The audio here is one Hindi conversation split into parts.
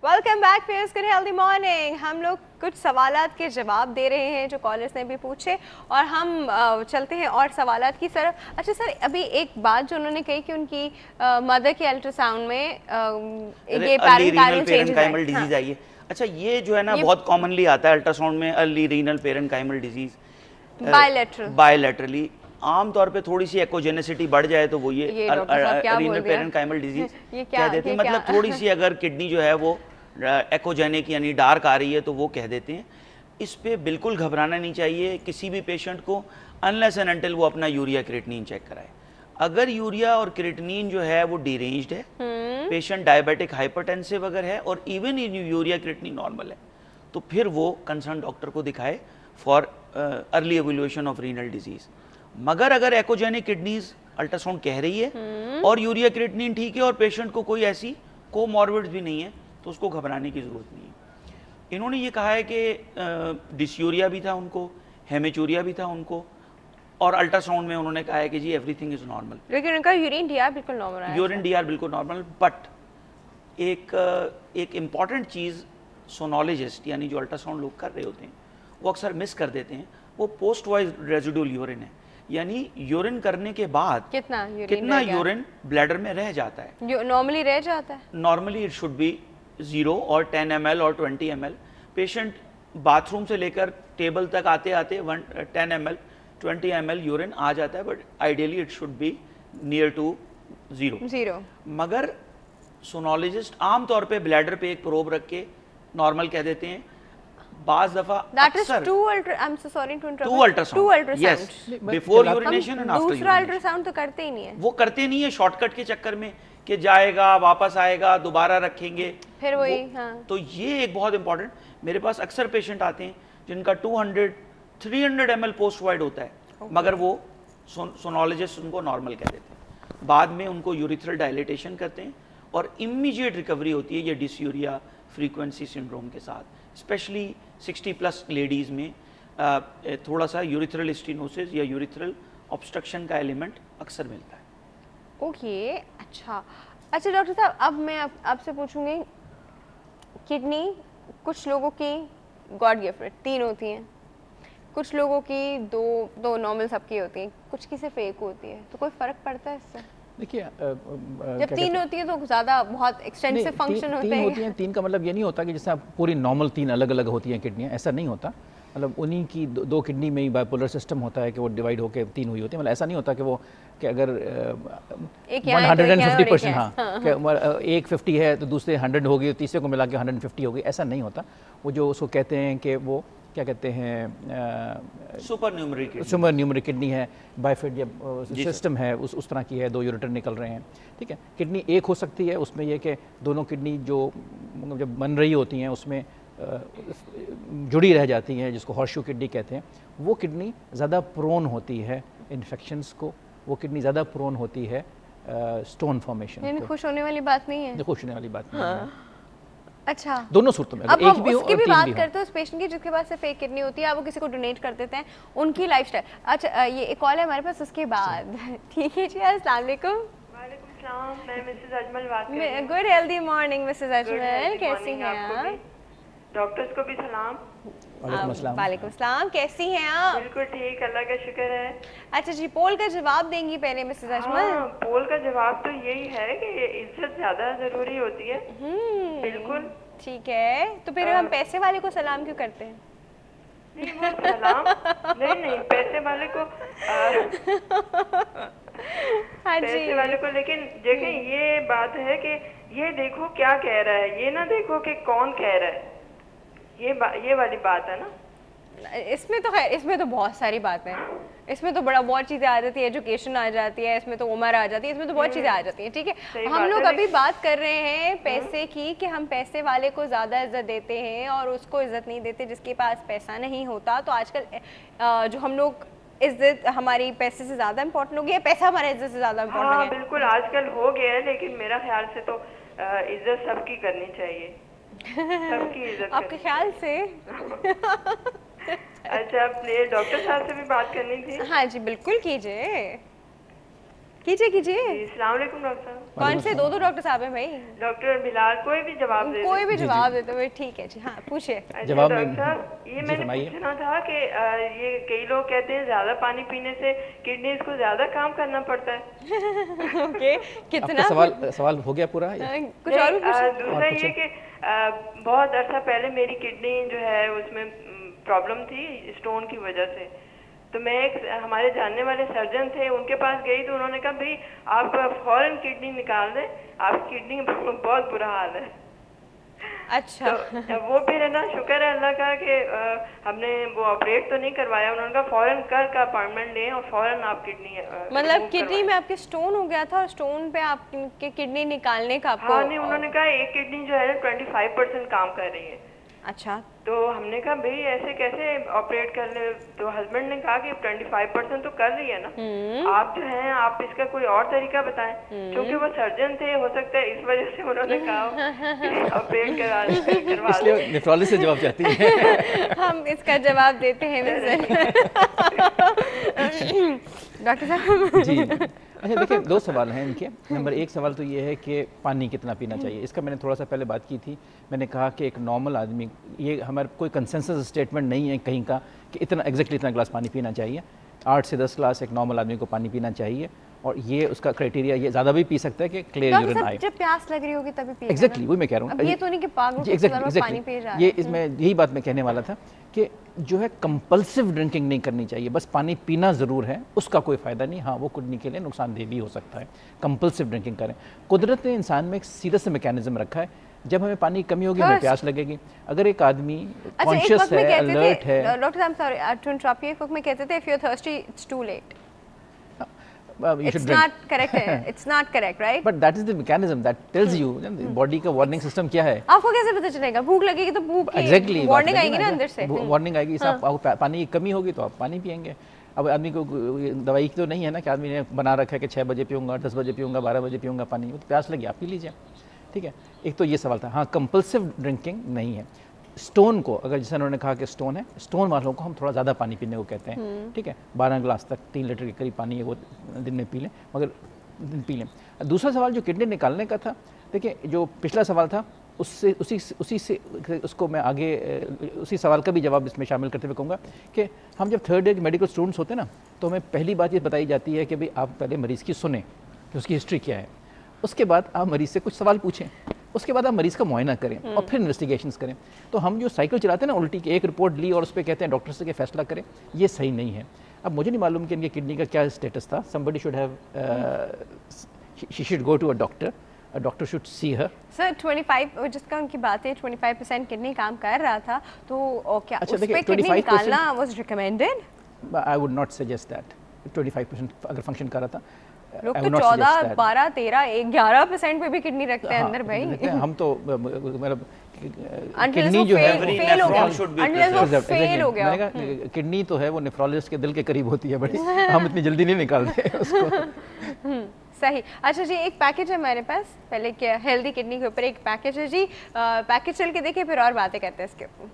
Welcome back fairs good healthy morning. हम लोग कुछ सवालात के जवाब दे रहे हैं जो कॉलर्स ने भी पूछे और हम चलते हैं और सवालात की तरफ। अच्छा सर, अभी एक बात जो उन्होंने कही कि उनकी मदर के अल्ट्रासाउंड में ये पेरेंकाइमल डिजीज आई है। अच्छा, ये जो है ना बहुत कॉमनली आता है अल्ट्रासाउंड में, early renal parenchymal disease bilaterally. आमतौर पे थोड़ी सी एक्कोजेनेसिटी बढ़ जाए तो वो ये रीनल पेरेंकाइमल डिजीज कह देते हैं। मतलब थोड़ी सी अगर किडनी जो है वो एक्कोजेनिक यानी डार्क आ रही है तो वो कह देते हैं। इस पे बिल्कुल घबराना नहीं चाहिए किसी भी पेशेंट को, अनलेस एंड अनटिल वो अपना यूरिया क्रिएटिनिन चेक कराए। अगर यूरिया और क्रिएटिनिन जो है वो डिरेंज्ड है, पेशेंट डायबिटिक हाइपरटेंसिव अगर है और इवन यूरिया क्रिएटिनिन नॉर्मल है, तो फिर वो कंसर्न डॉक्टर को दिखाए for early evolution of renal disease. मगर अगर एक्कोजेनिक किडनीज अल्ट्रासाउंड कह रही है और यूरिया क्रिएटिनिन ठीक है और पेशेंट को कोई ऐसी कोमॉर्बिड्स भी नहीं है, तो उसको घबराने की जरूरत नहीं है। इन्होंने ये कहा है कि डिस्यूरिया भी था उनको, हेमेचूरिया भी था उनको, और अल्ट्रासाउंड में उन्होंने कहा है कि जी एवरीथिंग इज नॉर्मल। लेकिन उनका यूरिन डीआर बिल्कुल नॉर्मल है। यूरिन डीआर बिल्कुल नॉर्मल, बट एक इम्पॉर्टेंट चीज़ सोनोलॉजिस्ट यानी जो अल्ट्रासाउंड लोग कर रहे होते हैं वो अक्सर मिस कर देते हैं, वो पोस्ट वाइज रेजिडुअल यूरिन है। यानी यूरिन करने के बाद कितना यूरिन ब्लैडर में रह जाता है। नॉर्मली रह जाता है, नॉर्मली इट शुड बी 0 और 10 ml और 20 ml। पेशेंट बाथरूम से लेकर टेबल तक आते आते 10 ml 20 ml यूरिन आ जाता है, but ideally it should be near to 0। मगर सोनोलॉजिस्ट आमतौर पे ब्लैडर पे एक प्रोब रख के नॉर्मल कह देते हैं। बाज दफा बिफोर यूरिनेशन एंड आफ्टर दूसरा अल्ट्रासाउंड तो करते ही नहीं है। वो करते नहीं है शॉर्टकट के चक्कर में कि जाएगा वापस आएगा दोबारा रखेंगे फिर वही। हाँ। तो ये एक बहुत इंपॉर्टेंट, मेरे पास अक्सर पेशेंट आते हैं जिनका 200-300 ml पोस्ट वाइड होता है, मगर वो सोनोलॉजिस्ट उनको नॉर्मल कह देते हैं। बाद में उनको यूरिथ्रल डायलिटेशन करते हैं और इमीडिएट रिकवरी होती है ये डिसयूरिया फ्रीक्वेंसी सिंड्रोम के साथ। स्पेशली 60+ लेडीज में थोड़ा सा यूरिथ्रल स्टेनोसिस या यूरिथ्रल ऑब्स्ट्रक्शन का एलिमेंट अक्सर मिलता है। ओके, अच्छा डॉक्टर साहब, अब मैं आपसे पूछूंगी, किडनी कुछ लोगों की गॉड गिफ्टेड 3 होती हैं, कुछ लोगों की दो नॉर्मल सबकी होती हैं, कुछ की सिर्फ 1 होती है, तो कोई फर्क पड़ता है इससे? देखिए, जब 3 होती है तो ज़्यादा बहुत एक्सटेंसिव फंक्शन होते हैं। 3 होती हैं, 3 का मतलब ये नहीं होता कि जैसे पूरी नॉर्मल 3 अलग अलग होती हैं किडनियाँ, ऐसा नहीं होता। मतलब उन्हीं की 2 किडनी में ही बाइपोलर सिस्टम होता है कि वो डिवाइड होकर 3 हुई होती है। मतलब ऐसा नहीं होता कि वो कि अगर 150%, हाँ, एक 50 है तो दूसरे 100 होगी, तीसरे को मिला के 150 होगी, ऐसा नहीं होता। वो जो उसको कहते हैं कि वो क्या कहते हैं, सुपर न्यूमरिक किडनी है, बाइफिड या सिस्टम है, उस तरह की है, 2 यूरेटर निकल रहे हैं। ठीक है, किडनी 1 हो सकती है, उसमें यह कि दोनों किडनी जो जब बन रही होती हैं उसमें जुड़ी रह जाती हैं, जिसको हॉर्सशू किडनी कहते हैं। वो किडनी ज़्यादा प्रोन होती है इन्फेक्शंस को, वो किडनी ज़्यादा प्रोन होती है स्टोन फॉर्मेशन। खुश होने वाली बात नहीं है, खुश होने वाली बात नहीं है। अच्छा, दोनों सूरतों में अब एक भी उसकी भी बात करते हैं उस पेशेंट की जिसके पास सिर्फ 1 किडनी होती है, आप वो किसी को डोनेट कर देते हैं, उनकी लाइफस्टाइल। अच्छा, ये एक कॉल है हमारे पास, उसके बाद ठीक है जी। अस्सलाम वालेकुम। वालेकुम सलाम, मैं मिसेस अजमल बात कर रही हूं। Good healthy morning Mrs Ajmal, कैसी हैं आप? डॉक्टर्स को भी सलाम। वालेकुम सलाम, कैसी हैं आप? बिल्कुल ठीक, अल्लाह का शुक्र है। अच्छा जी, पोल का जवाब देंगी पहले मिसेस अजमल? पोल का जवाब तो यही है कि इज्जत ज्यादा जरूरी होती है। बिल्कुल ठीक है, तो फिर हम पैसे वाले को सलाम क्यों करते हैं? नहीं, वो सलाम नहीं पैसे वाले को हाँ जी, पैसे वाले को। लेकिन देखें, ये बात है कि ये देखो क्या कह रहा है, ये ना देखो कि कौन कह रहा है, ये वाली बात है ना। इसमें तो बहुत सारी बातें हैं, इसमें तो बहुत चीज़ें आ जाती है, एजुकेशन आ जाती है, इसमें तो उम्र आ जाती है, इसमें तो बहुत चीज़ें आ जाती हैं। ठीक है, हम लोग अभी बात कर रहे हैं पैसे की कि हम पैसे वाले को ज़्यादा इज्जत देते हैं और उसको इज्जत नहीं देते जिसके पास पैसा नहीं होता। तो आजकल जो हम लोग इज्जत हमारी पैसे से ज़्यादा इम्पोर्टेंट हो गई है, पैसा हमारा इज्जत से ज़्यादा इम्पोर्टेंट है। बिल्कुल आजकल हो गया है, लेकिन मेरा ख्याल से तो इज्जत सबकी करनी चाहिए, सबकी इज्जत। आपके ख्याल से? अच्छा, अपने डॉक्टर साहब से भी बात करनी थी। हाँ जी, बिल्कुल कीजिए। कीजिए कीजिए। अस्सलाम वालेकुम डॉक्टर साहब। कौन से? दो डॉक्टर साहब हैं भाई। डॉक्टर बिलाल, कोई भी जवाब दे। कोई भी जवाब देते हुए ठीक है जी। हाँ पूछिए। जवाब में डॉक्टर साहब, ये मैंने पूछना था कि ये कई लोग कहते हैं ज्यादा पानी पीने से किडनीज को ज्यादा काम करना पड़ता है। ओके, कितना सवाल हो गया पूरा? कुछ और दूसरा ये कि बहुत अर्सा पहले मेरी किडनी जो है उसमें प्रॉब्लम थी स्टोन की वजह से, तो मैं एक हमारे जानने वाले सर्जन थे, उनके पास गई तो उन्होंने कहा भाई आप फौरन किडनी निकाल दें, आपकी किडनी बहुत बुरा हाल है। अच्छा। तो वो फिर है ना, शुक्र है अल्लाह का कि हमने वो ऑपरेट तो नहीं करवाया, उन्होंने कहा फौरन कल का अपॉइंटमेंट लें और फौरन आप किडनी मतलब किडनी में आपके स्टोन हो गया था और स्टोन पे आपके किडनी निकालने का आपको? हाँ नहीं, उन्होंने कहा एक किडनी जो है 25% काम कर रही है। अच्छा। तो हमने कहा भाई ऐसे कैसे ऑपरेट कर ले, तो हस्बैंड ने कहा कि 25% तो कर रही है ना, आप जो हैं आप इसका कोई और तरीका बताएं, क्योंकि वो सर्जन थे, हो सकता है इस वजह से उन्होंने कहा ऑपरेट करवा इसलिए नेफ्रोलॉजिस्ट से जवाब चाहती है। हम इसका जवाब देते हैं डॉक्टर साहब जी। अच्छा देखिए, दो सवाल हैं इनके। नंबर एक सवाल तो ये है कि पानी कितना पीना चाहिए। इसका मैंने थोड़ा सा पहले बात की थी। मैंने कहा कि एक नॉर्मल आदमी, ये हमारा कोई कंसेंसस स्टेटमेंट नहीं है कहीं का कि इतना एग्जैक्टली इतना गिलास पानी पीना चाहिए। 8 से 10 ग्लास एक नॉर्मल आदमी को पानी पीना चाहिए, और ये उसका क्राइटेरिया, ये ज़्यादा भी पी सकता है कि क्लियर यूरिन आए। जब प्यास लग रही होगी तभी पिएगा। एग्जैक्टली वही मैं कह रहा हूँ। ये तो नहीं कि पागल पानी पी जा रहा है। ये इसमें यही बात मैं कहने वाला था कि जो है कंपल्सिव ड्रिंकिंग नहीं करनी चाहिए, बस पानी पीना ज़रूर है, उसका कोई फ़ायदा नहीं। हाँ, वो किडनी के लिए नुकसानदेह भी हो सकता है। कंपल्सिव ड्रिंकिंग करें। कुदरत ने इंसान में एक सीधा सा मैकेनिज्म रखा है, जब हमें पानी की कमी होगी हमें प्यास लगेगी। अगर एक आदमी कॉन्शियस है, अलर्ट है। डॉक्टर साहब सॉरी टू इंटरप्ट यू, एक वक्त में कहते थे if you are thirsty it's too late. It's not correct. It's not correct, right? But that is the mechanism that tells you body का warning system क्या है। आपको कैसे पता चलेगा? भूख लगेगी तो भूख की exactly वार्निंग आएगी ना अंदर से। वार्निंग आएगी, आपको पानी की कमी होगी तो आप पानी पियेंगे। अब आदमी को दवाई तो नहीं है ना कि आदमी ने बना रखा है कि 6 बजे पीऊँगा, 10 बजे पीऊँगा, 12 बजे पीऊँगा पानी, वो तो प्यास लगी आप पी लीजिए, ठीक है। एक तो ये सवाल था। हाँ, कंपल्सिव ड्रिंकिंग नहीं है। स्टोन को, अगर जैसे उन्होंने कहा कि स्टोन है, स्टोन वालों को हम थोड़ा ज़्यादा पानी पीने को कहते हैं, ठीक है। 12 ग्लास तक 3 लीटर के करीब पानी है वो दिन में पी लें, मगर दिन पी लें। दूसरा सवाल जो किडनी निकालने का था, देखिए जो पिछला सवाल था उसी से उसको मैं आगे उसी सवाल का भी जवाब इसमें शामिल करते हुए कहूँगा कि हम जब थर्ड ईयर के मेडिकल स्टूडेंट्स होते हैं ना, तो हमें पहली बात ये बताई जाती है कि भाई आप पहले मरीज़ की सुने कि उसकी हिस्ट्री क्या है, उसके बाद आप मरीज़ से कुछ सवाल पूछें, उसके बाद आप मरीज़ का मुआयना करें और फिर इन्वेस्टिगेशंस करें। तो हम जो साइकिल चलाते हैं ना उल्टी की, एक रिपोर्ट ली और उस पर कहते हैं डॉक्टर से कि फैसला करें, ये सही नहीं है। अब मुझे नहीं मालूम कि इनकी किडनी का क्या स्टेटस था। somebody should have she should go to a doctor should see her। Sir 25 जिसका उनकी बात है 25% किडनी काम कर रहा था, तो क्या उस पे किडनी निकालना was recommended? I would not suggest that। 25% अगर फंक्शन कर रहा था, लोग तो 14, 12, 13, 11% पे भी किडनी रखते हैं अंदर भाई। हम तो मतलब किडनी जो है फेल हो गया। किडनी तो है वो नेफ्रोलॉजिस्ट के दिल के करीब होती है बड़ी, हम इतनी जल्दी नहीं निकालते उसको। सही। अच्छा जी, एक पैकेज है हमारे पास, पहले क्या हेल्दी किडनी के ऊपर एक पैकेज है जी, पैकेज चल के देखिए फिर और बातें करते हैं इसके ऊपर।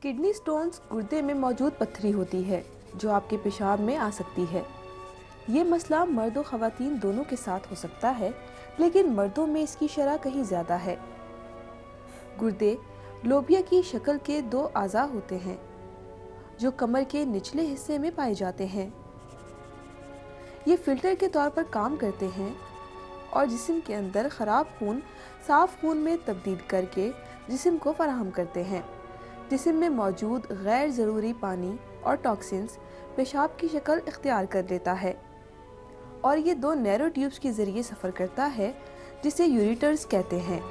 किडनी स्टोन्स गुर्दे में मौजूद पत्थरी होती है जो आपके पेशाब में आ सकती है। ये मसला मर्द और ख़वातीन दोनों के साथ हो सकता है, लेकिन मर्दों में इसकी शरह कहीं ज़्यादा है। गुर्दे लोबिया की शक्ल के 2 आज़ा होते हैं जो कमर के निचले हिस्से में पाए जाते हैं। ये फिल्टर के तौर पर काम करते हैं और जिस्म के अंदर ख़राब खून साफ़ खून में तब्दील करके जिस्म को फराहम करते हैं। जिस्म में मौजूद गैर ज़रूरी पानी और टॉक्सिन्स पेशाब की शक्ल इख्तियार कर लेता है और ये 2 नैरो ट्यूब्स के ज़रिए सफ़र करता है जिसे यूरेटर्स कहते हैं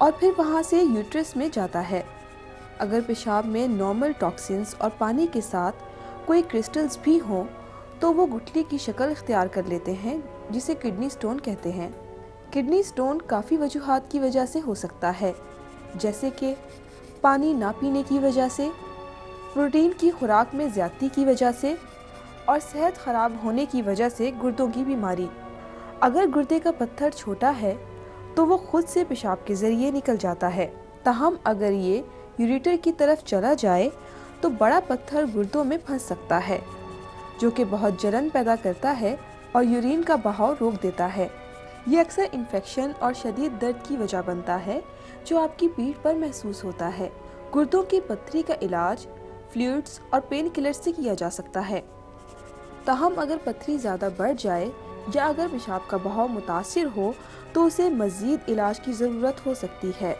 और फिर वहाँ से यूट्रस में जाता है। अगर पेशाब में नॉर्मल टॉक्सिन्स और पानी के साथ कोई क्रिस्टल्स भी हों तो वो गुठली की शक्ल इख्तियार कर लेते हैं जिसे किडनी स्टोन कहते हैं। किडनी स्टोन काफ़ी वजूहात की वजह से हो सकता है, जैसे कि पानी ना पीने की वजह से, प्रोटीन की खुराक में ज़्यादती की वजह से और सेहत ख़राब होने की वजह से गुर्दों की बीमारी। अगर गुर्दे का पत्थर छोटा है तो वो खुद से पेशाब के ज़रिए निकल जाता है, ताहम अगर ये यूरेटर की तरफ चला जाए तो बड़ा पत्थर गुर्दों में फंस सकता है जो कि बहुत जलन पैदा करता है और यूरिन का बहाव रोक देता है। ये अक्सर इन्फेक्शन और शदीद दर्द की वजह बनता है जो आपकी पीठ पर महसूस होता है। गुर्दों की पथरी का इलाज फ्लूइड्स और पेन किलर से किया जा सकता है। ताहम अगर पथरी ज़्यादा बढ़ जाए या अगर पेशाब का बहाव मुतासिर हो तो उसे मज़ीद इलाज की ज़रूरत हो सकती है।